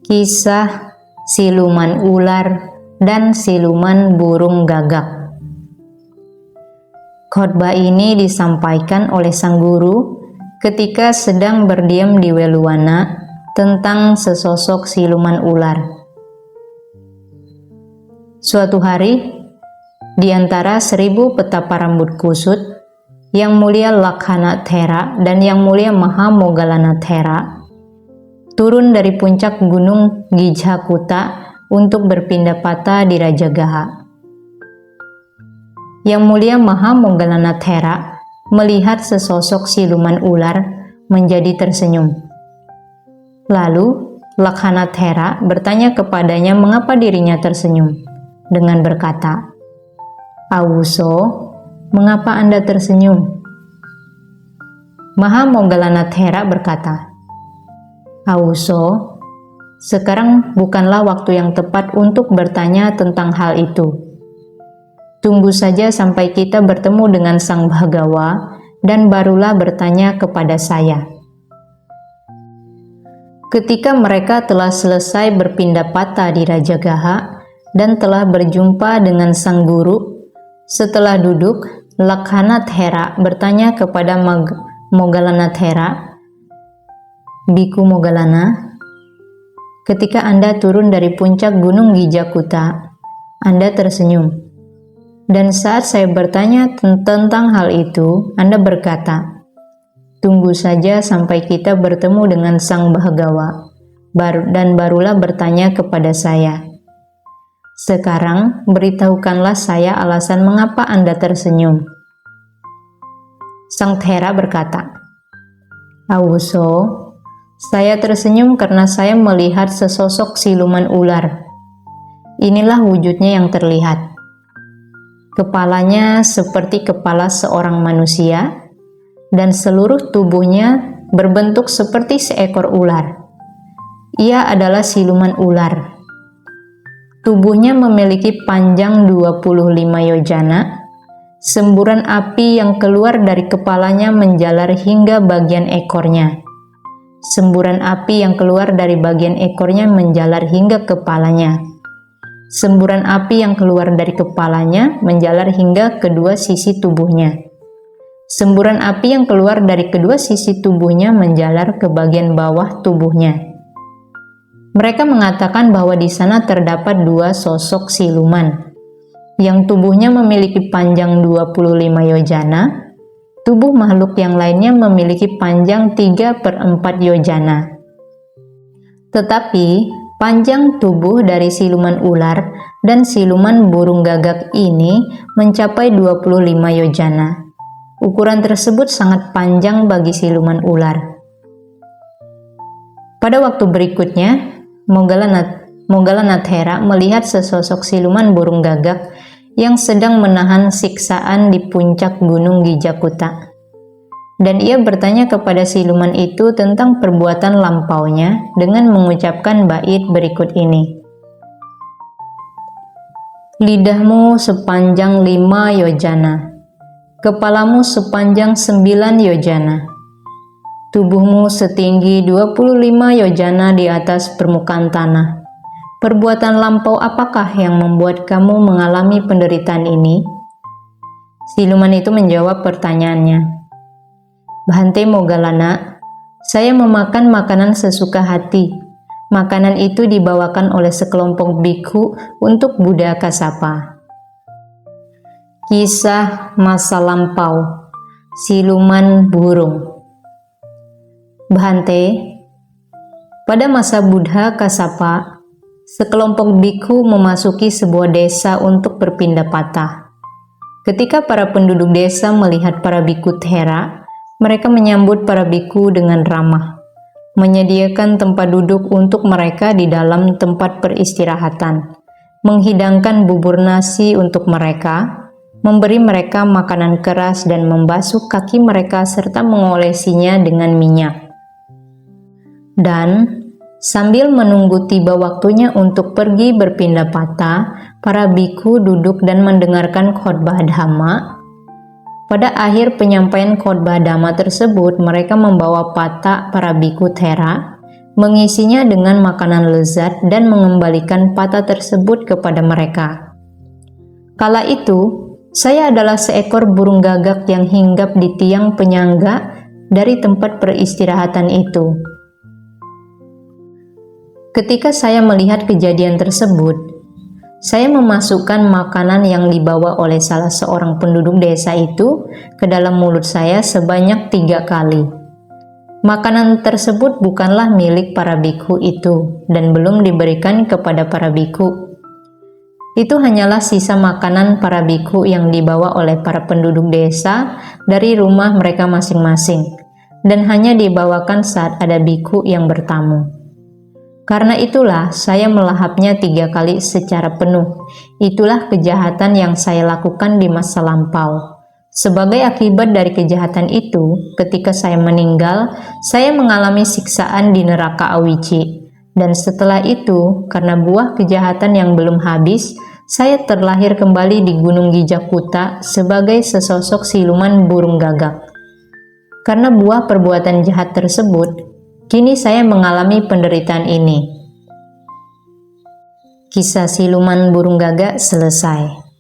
Kisah siluman ular dan siluman burung gagak. Khotbah ini disampaikan oleh sang guru ketika sedang berdiam di Weluwana tentang sesosok siluman ular. Suatu hari, di antara 1000 petapa rambut kusut, Yang Mulia Lakhana Thera dan Yang Mulia Mahamoggallana Thera turun dari puncak gunung Gijhakuta untuk berpindah patah di Rajagaha. Yang Mulia Mahamoggallana Thera melihat sesosok siluman ular menjadi tersenyum. Lalu Lakhana Thera bertanya kepadanya mengapa dirinya tersenyum, dengan berkata, "Awuso, mengapa Anda tersenyum?" Mahamoggallana Thera berkata, "Awuso, sekarang bukanlah waktu yang tepat untuk bertanya tentang hal itu. Tunggu saja sampai kita bertemu dengan Sang Bhagawa dan barulah bertanya kepada saya." Ketika mereka telah selesai berpindah patah di Rajagaha dan telah berjumpa dengan sang guru, setelah duduk, Lakhana Thera bertanya kepada Moggallana Thera, "Biku Moggallana, ketika Anda turun dari puncak gunung Gijhakuta, Anda tersenyum. Dan saat saya bertanya tentang hal itu, Anda berkata, 'Tunggu saja sampai kita bertemu dengan Sang Bhagawa, dan barulah bertanya kepada saya.' Sekarang beritahukanlah saya alasan mengapa Anda tersenyum." Sang Thera berkata, "Awuso, saya tersenyum karena saya melihat sesosok siluman ular. Inilah wujudnya yang terlihat. Kepalanya seperti kepala seorang manusia, dan seluruh tubuhnya berbentuk seperti seekor ular. Ia adalah siluman ular. Tubuhnya memiliki panjang 25 yojana. Semburan api yang keluar dari kepalanya menjalar hingga bagian ekornya. Semburan api yang keluar dari bagian ekornya menjalar hingga kepalanya. Semburan api yang keluar dari kepalanya menjalar hingga kedua sisi tubuhnya. Semburan api yang keluar dari kedua sisi tubuhnya menjalar ke bagian bawah tubuhnya." Mereka mengatakan bahwa di sana terdapat 2 sosok siluman, yang tubuhnya memiliki panjang 25 yojana, tubuh makhluk yang lainnya memiliki panjang 3/4 yojana. Tetapi, panjang tubuh dari siluman ular dan siluman burung gagak ini mencapai 25 yojana. Ukuran tersebut sangat panjang bagi siluman ular. Pada waktu berikutnya, Moggallana Thera melihat sesosok siluman burung gagak yang sedang menahan siksaan di puncak gunung Gijhakuta. Dan ia bertanya kepada siluman itu tentang perbuatan lampaunya dengan mengucapkan bait berikut ini. "Lidahmu sepanjang 5 yojana, kepalamu sepanjang 9 yojana, tubuhmu setinggi 25 yojana di atas permukaan tanah. Perbuatan lampau apakah yang membuat kamu mengalami penderitaan ini?" Siluman itu menjawab pertanyaannya, "Bhante Moggallana, saya memakan makanan sesuka hati. Makanan itu dibawakan oleh sekelompok bikhu untuk Buddha Kassapa." Kisah masa lampau siluman burung. Bhante, pada masa Buddha Kassapa, sekelompok bikhu memasuki sebuah desa untuk berpindah patah. Ketika para penduduk desa melihat para bikhu Thera, mereka menyambut para bikhu dengan ramah, menyediakan tempat duduk untuk mereka di dalam tempat peristirahatan, menghidangkan bubur nasi untuk mereka, memberi mereka makanan keras dan membasuh kaki mereka serta mengolesinya dengan minyak. Dan sambil menunggu tiba waktunya untuk pergi berpindah patah, para bikhu duduk dan mendengarkan khotbah dhamma. Pada akhir penyampaian khotbah dhamma tersebut, mereka membawa patak para bikhu Thera, mengisinya dengan makanan lezat dan mengembalikan patah tersebut kepada mereka. Kala itu, saya adalah seekor burung gagak yang hinggap di tiang penyangga dari tempat peristirahatan itu. Ketika saya melihat kejadian tersebut, saya memasukkan makanan yang dibawa oleh salah seorang penduduk desa itu ke dalam mulut saya sebanyak 3 kali. Makanan tersebut bukanlah milik para bikhu itu dan belum diberikan kepada para bikhu. Itu hanyalah sisa makanan para bikhu yang dibawa oleh para penduduk desa dari rumah mereka masing-masing dan hanya dibawakan saat ada bikhu yang bertamu. Karena itulah saya melahapnya 3 kali secara penuh. Itulah kejahatan yang saya lakukan di masa lampau. Sebagai akibat dari kejahatan itu, ketika saya meninggal, saya mengalami siksaan di neraka Awici. Dan setelah itu, karena buah kejahatan yang belum habis, saya terlahir kembali di Gunung Gijakuta sebagai sesosok siluman burung gagak. Karena buah perbuatan jahat tersebut, kini saya mengalami penderitaan ini. Kisah siluman burung gagak selesai.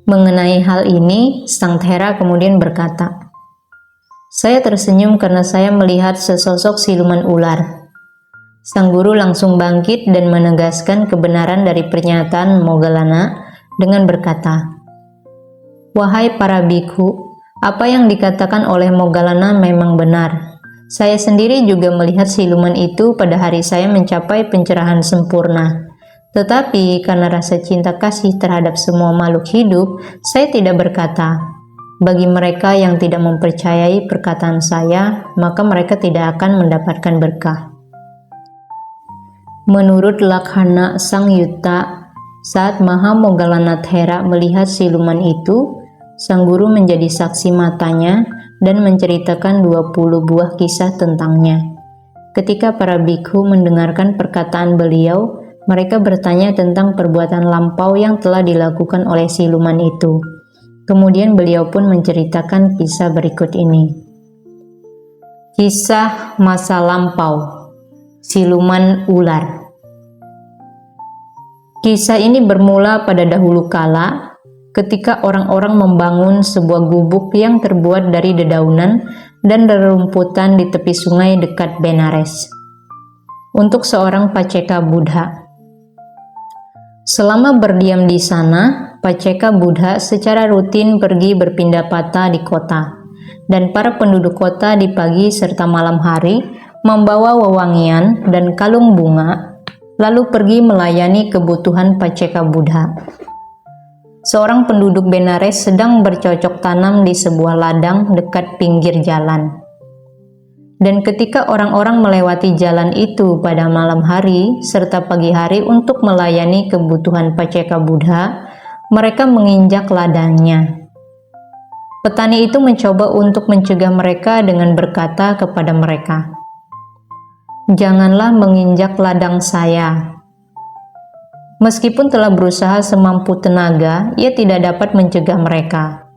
Mengenai hal ini, Sang Thera kemudian berkata, "Saya tersenyum karena saya melihat sesosok siluman ular." Sang guru langsung bangkit dan menegaskan kebenaran dari pernyataan Moggallana dengan berkata, "Wahai para bikhu, apa yang dikatakan oleh Moggallana memang benar. Saya sendiri juga melihat siluman itu pada hari saya mencapai pencerahan sempurna. Tetapi karena rasa cinta kasih terhadap semua makhluk hidup, saya tidak berkata. Bagi mereka yang tidak mempercayai perkataan saya, maka mereka tidak akan mendapatkan berkah." Menurut Lakhana Sang Yutta, saat Maha Moggallana Thera melihat siluman itu, sang guru menjadi saksi matanya dan menceritakan 20 buah kisah tentangnya. Ketika para bikhu mendengarkan perkataan beliau, mereka bertanya tentang perbuatan lampau yang telah dilakukan oleh siluman itu. Kemudian beliau pun menceritakan kisah berikut ini. Kisah masa lampau, siluman ular. Kisah ini bermula pada dahulu kala, ketika orang-orang membangun sebuah gubuk yang terbuat dari dedaunan dan rerumputan di tepi sungai dekat Benares, untuk seorang Paceka Buddha. Selama berdiam di sana, Paceka Buddha secara rutin pergi berpindah patah di kota, dan para penduduk kota di pagi serta malam hari membawa wewangian dan kalung bunga, lalu pergi melayani kebutuhan Paceka Buddha. Seorang penduduk Benares sedang bercocok tanam di sebuah ladang dekat pinggir jalan. Dan ketika orang-orang melewati jalan itu pada malam hari serta pagi hari untuk melayani kebutuhan Paceka Buddha, mereka menginjak ladangnya. Petani itu mencoba untuk mencegah mereka dengan berkata kepada mereka, "Janganlah menginjak ladang saya." Meskipun telah berusaha semampu tenaga, ia tidak dapat mencegah mereka.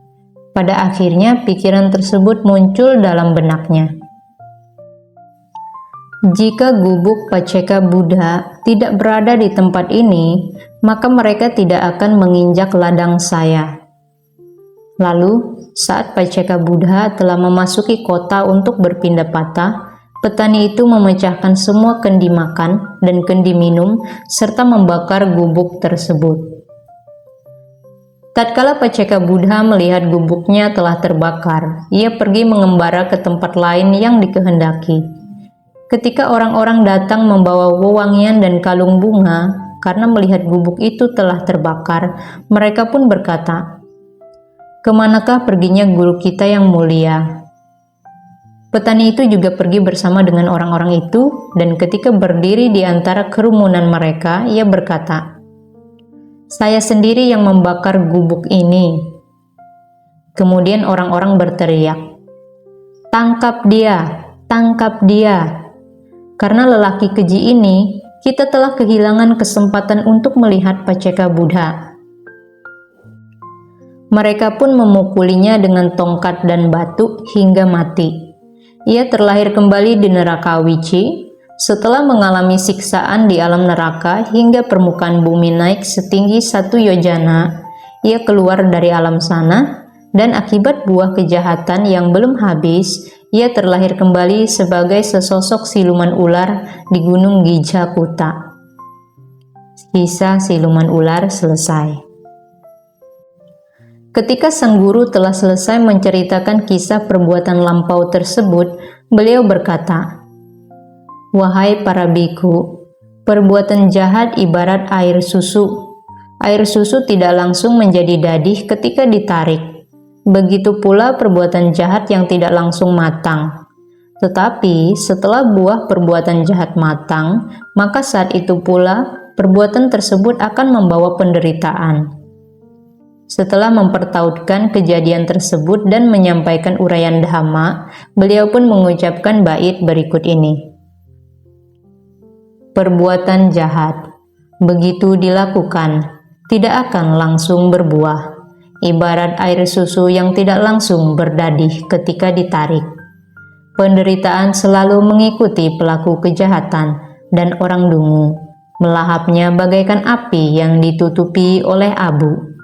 Pada akhirnya, pikiran tersebut muncul dalam benaknya. Jika gubuk Paceka Buddha tidak berada di tempat ini, maka mereka tidak akan menginjak ladang saya. Lalu, saat Paceka Buddha telah memasuki kota untuk berpindah patah, petani itu memecahkan semua kendi makan dan kendi minum serta membakar gubuk tersebut. Tatkala Paceka Buddha melihat gubuknya telah terbakar, ia pergi mengembara ke tempat lain yang dikehendaki. Ketika orang-orang datang membawa wewangian dan kalung bunga, karena melihat gubuk itu telah terbakar, mereka pun berkata, "Kemanakah perginya guru kita yang mulia?" Petani itu juga pergi bersama dengan orang-orang itu, dan ketika berdiri di antara kerumunan mereka, ia berkata, "Saya sendiri yang membakar gubuk ini." Kemudian orang-orang berteriak, "Tangkap dia! Tangkap dia!" Karena lelaki keji ini, kita telah kehilangan kesempatan untuk melihat Paceka Buddha. Mereka pun memukulinya dengan tongkat dan batu hingga mati. Ia terlahir kembali di neraka Wici setelah mengalami siksaan di alam neraka hingga permukaan bumi naik setinggi 1 yojana. Ia keluar dari alam sana, dan akibat buah kejahatan yang belum habis, ia terlahir kembali sebagai sesosok siluman ular di Gunung Gijakuta. Kisah siluman ular selesai. Ketika sang guru telah selesai menceritakan kisah perbuatan lampau tersebut, beliau berkata, "Wahai para biku, perbuatan jahat ibarat air susu. Air susu tidak langsung menjadi dadih ketika ditarik. Begitu pula perbuatan jahat yang tidak langsung matang. Tetapi setelah buah perbuatan jahat matang, maka saat itu pula perbuatan tersebut akan membawa penderitaan." Setelah mempertautkan kejadian tersebut dan menyampaikan uraian dhamma, beliau pun mengucapkan bait berikut ini. Perbuatan jahat, begitu dilakukan, tidak akan langsung berbuah, ibarat air susu yang tidak langsung berdadih ketika ditarik. Penderitaan selalu mengikuti pelaku kejahatan, dan orang dungu melahapnya bagaikan api yang ditutupi oleh abu.